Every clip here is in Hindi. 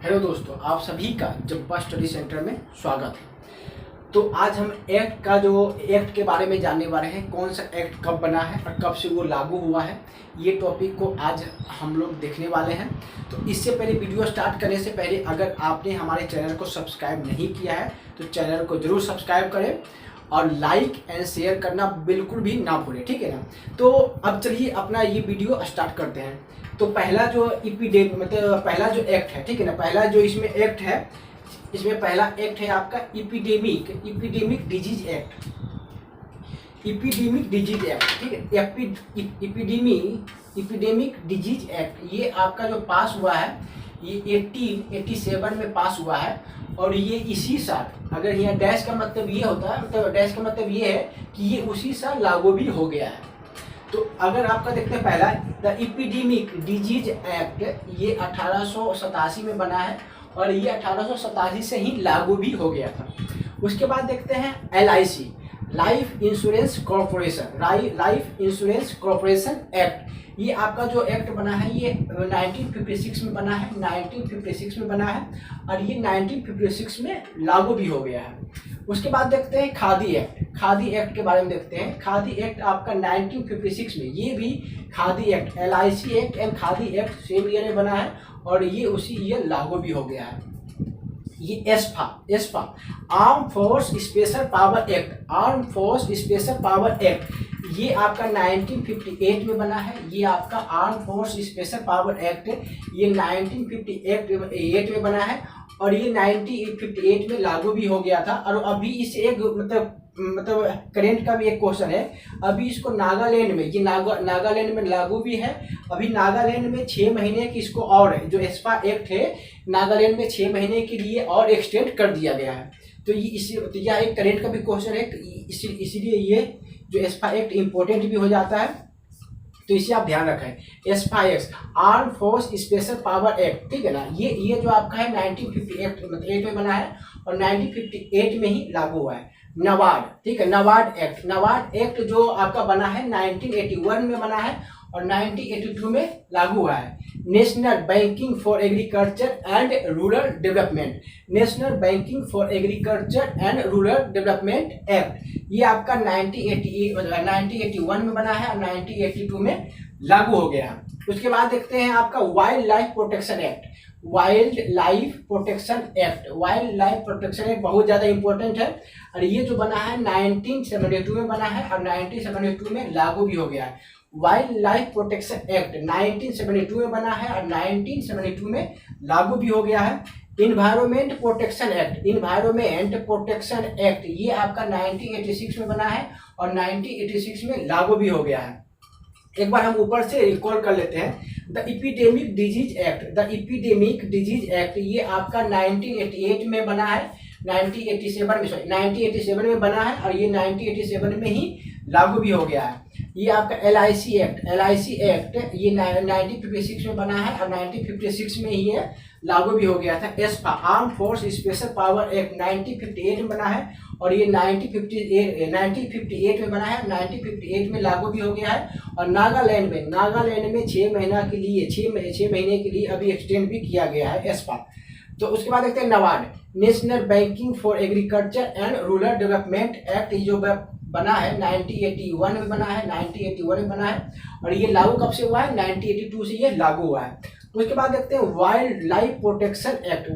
हेलो दोस्तों, आप सभी का जब्बा स्टडी सेंटर में स्वागत है। तो आज हम एक्ट के बारे में जानने वाले हैं। कौन सा एक्ट कब बना है और कब से वो लागू हुआ है, ये टॉपिक को आज हम लोग देखने वाले हैं। तो इससे पहले वीडियो स्टार्ट करने से पहले अगर आपने हमारे चैनल को सब्सक्राइब नहीं किया है तो चैनल को ज़रूर सब्सक्राइब करें और लाइक एंड शेयर करना बिल्कुल भी ना भूलें, ठीक है ना। तो अब चलिए अपना ये वीडियो स्टार्ट करते हैं। तो पहला जो पहला जो एक्ट है, ठीक है ना, पहला जो इसमें एक्ट है, इसमें पहला एक्ट है आपका epidemic disease act. Epidemic disease act, ठीक है, एपिडेमिक डिजीज एक्ट, ये आपका जो पास हुआ है ये 1887 में पास हुआ है। और ये इसी साल, अगर यहाँ डैश का मतलब ये होता है, मतलब डैश का मतलब ये है कि ये उसी साल लागू भी हो गया है। तो अगर आपका देखते हैं पहला द एपिडेमिक डिजीज एक्ट, ये 1887 में बना है और ये 1887 से ही लागू भी हो गया था। उसके बाद देखते हैं LIC, life insurance corporation act. ये आपका जो एक्ट बना है ये 1956 में बना है, 1956 में बना है और ये 1956 में लागू भी हो गया है। उसके बाद देखते हैं खादी एक्ट के बारे में देखते हैं। खादी एक्ट आपका 1956 में, ये भी khadi act, LIC act and khadi act same year में बना है और ये उसी ईयर लागू भी हो गया है। ये AFSPA arm force special power act, ये आपका 1958 में बना है। ये आपका arm force special power act, ये 1958 में बना है और ये 1958 में लागू भी हो गया था। और अभी इस एक मतलब करेंट का भी एक क्वेश्चन है, अभी इसको नागालैंड में, ये नागालैंड में लागू भी है। अभी नागालैंड में 6 महीने की इसको और है, जो एस्पा एक्ट है नागालैंड में 6 महीने के लिए और एक्सटेंड कर दिया गया है। तो यह एक करेंट का भी क्वेश्चन है, इसीलिए ये जो एस्पा एक्ट इम्पोर्टेंट भी हो जाता है, तो इसे आप ध्यान रखें। AFSPA act arm force special power act, ठीक है ना, ये जो आपका है 1958 में बना है और 1958 में ही लागू हुआ है। नबार्ड, ठीक है, नबार्ड एक्ट जो आपका बना है 1981 में बना है और 1982 में लागू हुआ है। National banking for agriculture and rural development, national banking for agriculture and rural development act, ये आपका 1981 में बना है और 1982 में लागू हो गया है। उसके बाद देखते हैं आपका wild life protection act. Wild life protection act बहुत ज़्यादा इंपॉर्टेंट है और ये जो बना है 1972 में बना है और 1972 में लागू भी हो गया है। वाइल्ड लाइफ प्रोटेक्शन एक्ट 1972 में बना है और 1972 में लागू भी हो गया है। इन्वायरमेंट प्रोटेक्शन एक्ट, ये आपका 1986 में बना है और 1986 में लागू भी हो गया है। एक बार हम ऊपर से रिकॉल कर लेते हैं। द एपिडेमिक डिजीज एक्ट, ये आपका 1988 में बना है, 1987 में बना है और ये 1987 में ही लागू भी हो गया है। ये आपका LIC एक्ट, ये 1956 में बना है और 1956 में ही ये लागू भी हो गया था। AFSPA arm force special power act 1958 में बना है और ये 1958 में बना है, 1958 में लागू भी हो गया है। और नागालैंड में 6 महीने के लिए अभी एक्सटेंड भी किया गया है एस्पा। तो उसके बाद देखते हैं NABARD, national banking for agriculture and rural development act, जो बना है 1981 में बना है और ये लागू कब से हुआ है, 1982 से ये लागू हुआ है। उसके बाद देखते हैं वाइल्ड लाइफ प्रोटेक्शन एक्ट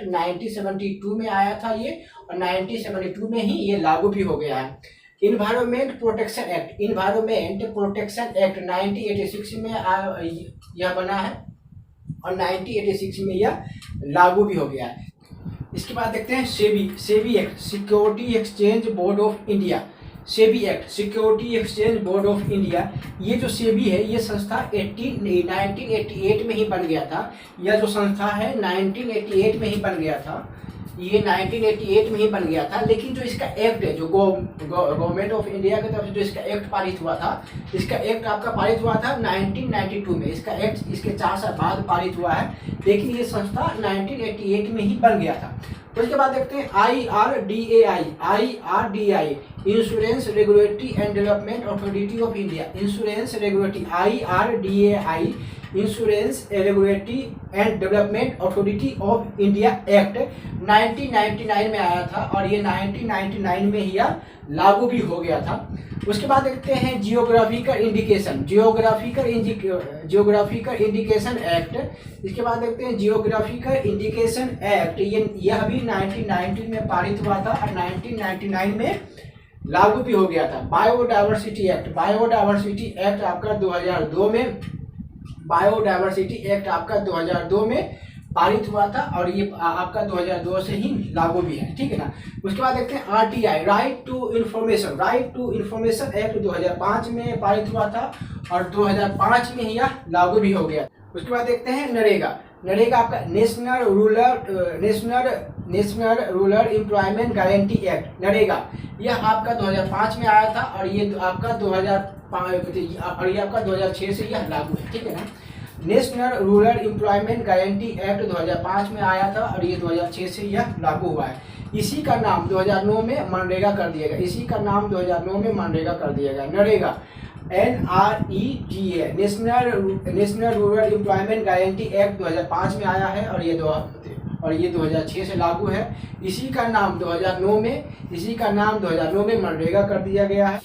1972 में आया था ये और 1972 में ही ये लागू भी हो गया है। इन्वायरमेंट प्रोटेक्शन एक्ट 1986 में यह बना है और 1986 में यह लागू भी हो गया है। इसके बाद देखते हैं SEBI act, security exchange board of India. ये जो सेबी है ये संस्था 1988 में ही बन गया था। यह जो संस्था है 1988 में ही बन गया था, ये 1988 में ही बन गया था। लेकिन जो इसका एक्ट है, जो गवर्नमेंट ऑफ इंडिया की तरफ से जो इसका एक्ट पारित हुआ था, इसका एक्ट आपका पारित हुआ था 1992 में। इसका एक्ट इसके 4 साल बाद पारित हुआ है, लेकिन ये संस्था 1988 में ही बन गया था। तो इसके बाद देखते हैं IRDAI, insurance regulatory and development authority of India. Insurance regulatory IRDAI, insurance regulatory and development authority of India act 1999 में आया था और ये 1999 में ही लागू भी हो गया था। उसके बाद देखते हैं जियोग्राफिकल इंडिकेशन एक्ट। इसके बाद देखते हैं जियोग्राफिकल इंडिकेशन एक्ट, यह भी 1990 में पारित हुआ था और 1999 में लागू भी हो गया था। बायोडायवर्सिटी एक्ट आपका 2002 में, बायोडायवर्सिटी एक्ट आपका 2002 में पारित हुआ था और ये आपका 2002 से ही लागू भी है, ठीक है ना। उसके बाद देखते हैं RTI, right to information act 2005 में पारित हुआ था और 2005 में ही लागू भी हो गया। उसके बाद देखते हैं नरेगा आपका national rural employment guarantee act, NREGA, यह आपका 2005 में आया था और ये आपका 2006 से यह लागू है, ठीक है ना। National rural employment guarantee act 2005 में आया था और ये 2006 से यह लागू हुआ है। इसी का नाम 2009 में मनरेगा कर दिया गया, NREGA NREGA, national rural employment guarantee act 2005 में आया है और ये 2006 से लागू है। इसी का नाम 2009 में मनरेगा कर दिया गया है।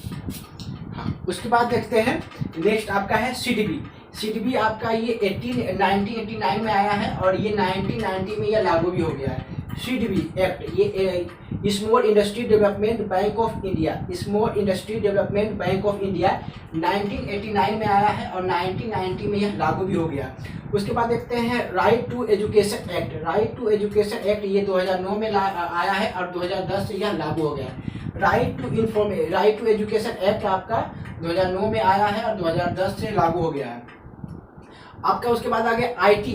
हाँ, उसके बाद देखते हैं नेक्स्ट आपका है सीडीबी आपका ये 1989 में आया है और ये 1990 में यह लागू भी हो गया है। सीडीबी एक्ट ये small industry development bank of India 1989 में आया है और 1990 में यह लागू भी हो गया। उसके बाद देखते हैं राइट टू एजुकेशन एक्ट ये 2009 में आया है और 2010 से यह लागू हो गया। राइट टू एजुकेशन एक्ट आपका 2009 में आया है और 2010 से लागू हो गया है आपका। उसके बाद आ गया IT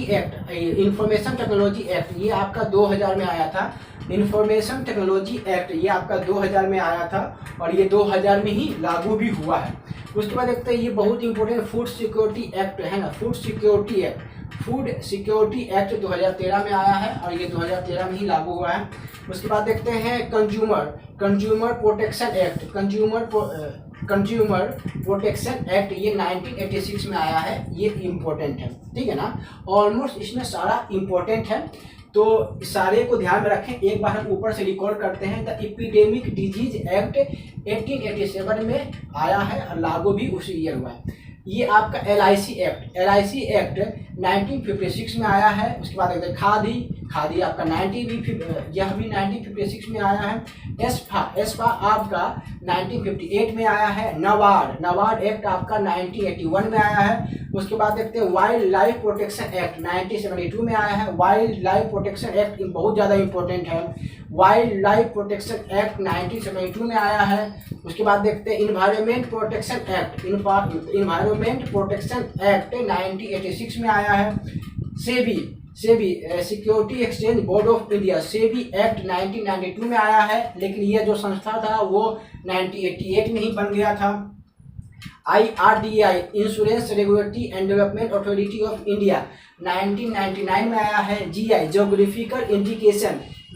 act information technology act, ये आपका 2000 में आया था। इंफॉर्मेशन टेक्नोलॉजी एक्ट ये आपका 2000 में आया था और ये 2000 में ही लागू भी हुआ है। उसके बाद देखते हैं ये बहुत इंपॉर्टेंट फूड सिक्योरिटी एक्ट है ना, फूड सिक्योरिटी एक्ट 2013 में आया है और ये 2013 में ही लागू हुआ है। उसके बाद देखते हैं कंज्यूमर प्रोटेक्शन एक्ट ये 1986 में आया है, ये इम्पोर्टेंट है, ठीक है ना। ऑलमोस्ट इसमें सारा इम्पोर्टेंट है, तो सारे को ध्यान में रखें। एक बार हम ऊपर से रिकॉर्ड करते हैं। द एपिडेमिक डिजीज एक्ट 1887 में आया है और लागू भी उसी ईयर हुआ है। ये आपका LIC एक्ट 1956 में आया है। उसके बाद देखते हैं खादी आपका 1956 में आया है। एस्पा आपका 1958 में आया है। नबार्ड एक्ट आपका 1981 में आया है। उसके बाद देखते हैं वाइल्ड लाइफ प्रोटेक्शन एक्ट 1972 में आया है। वाइल्ड लाइफ प्रोटेक्शन एक्ट बहुत ज़्यादा इंपॉर्टेंट है। वाइल्ड लाइफ प्रोटेक्शन एक्ट 1972 में आया है। उसके बाद देखते हैं इन्वायरमेंट प्रोटेक्शन एक्ट 1986 में आया है। SEBI security exchange board of India SEBI act 1992 में आया है, लेकिन यह जो संस्था था वो 1988 में ही बन गया था। IRDAI insurance regulatory and development authority of India 1999 में आया है। GI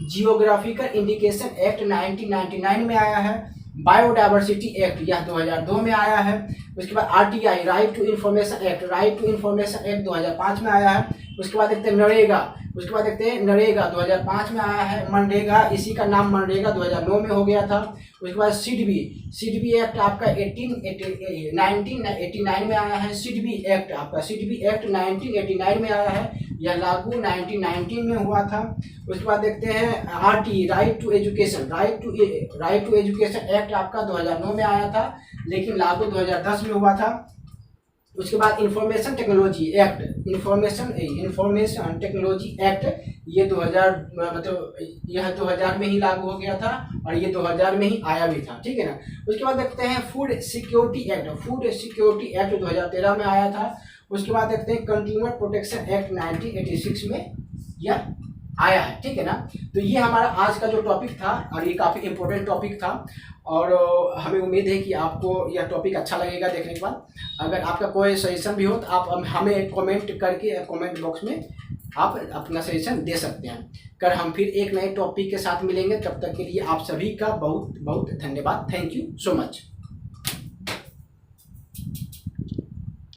जियोग्राफिकल इंडिकेशन एक्ट 1999 में आया है। बायोडायवर्सिटी एक्ट यह 2002 में आया है। उसके बाद RTI right to information act 2005 में आया है। उसके बाद देखते हैं नरेगा 2005 में आया है। मनरेगा इसी का नाम मनरेगा 2009 में हो गया था। उसके बाद सीडबी एक्ट आपका 1989 में आया है। सीडबी एक्ट 1989 में आया है, यह लागू 1919 में हुआ था। उसके बाद देखते हैं RT right to education act आपका 2009 में आया था, लेकिन लागू 2010 में हुआ था। उसके बाद इंफॉर्मेशन टेक्नोलॉजी एक्ट ये 2000 में ही लागू हो गया था और ये 2000 में ही आया भी था, ठीक है ना। उसके बाद देखते हैं फूड सिक्योरिटी एक्ट 2013 में आया था। उसके बाद देखते हैं कंज्यूमर प्रोटेक्शन एक्ट 1986 में यह आया है, ठीक है ना। तो ये हमारा आज का जो टॉपिक था और ये काफ़ी इम्पोर्टेंट टॉपिक था और हमें उम्मीद है कि आपको यह टॉपिक अच्छा लगेगा देखने के बाद। अगर आपका कोई सजेशन भी हो तो आप हमें कमेंट करके कमेंट बॉक्स में आप अपना सजेशन दे सकते हैं। कर हम फिर एक नए टॉपिक के साथ मिलेंगे, तब तक के लिए आप सभी का बहुत बहुत धन्यवाद। Thank you so much.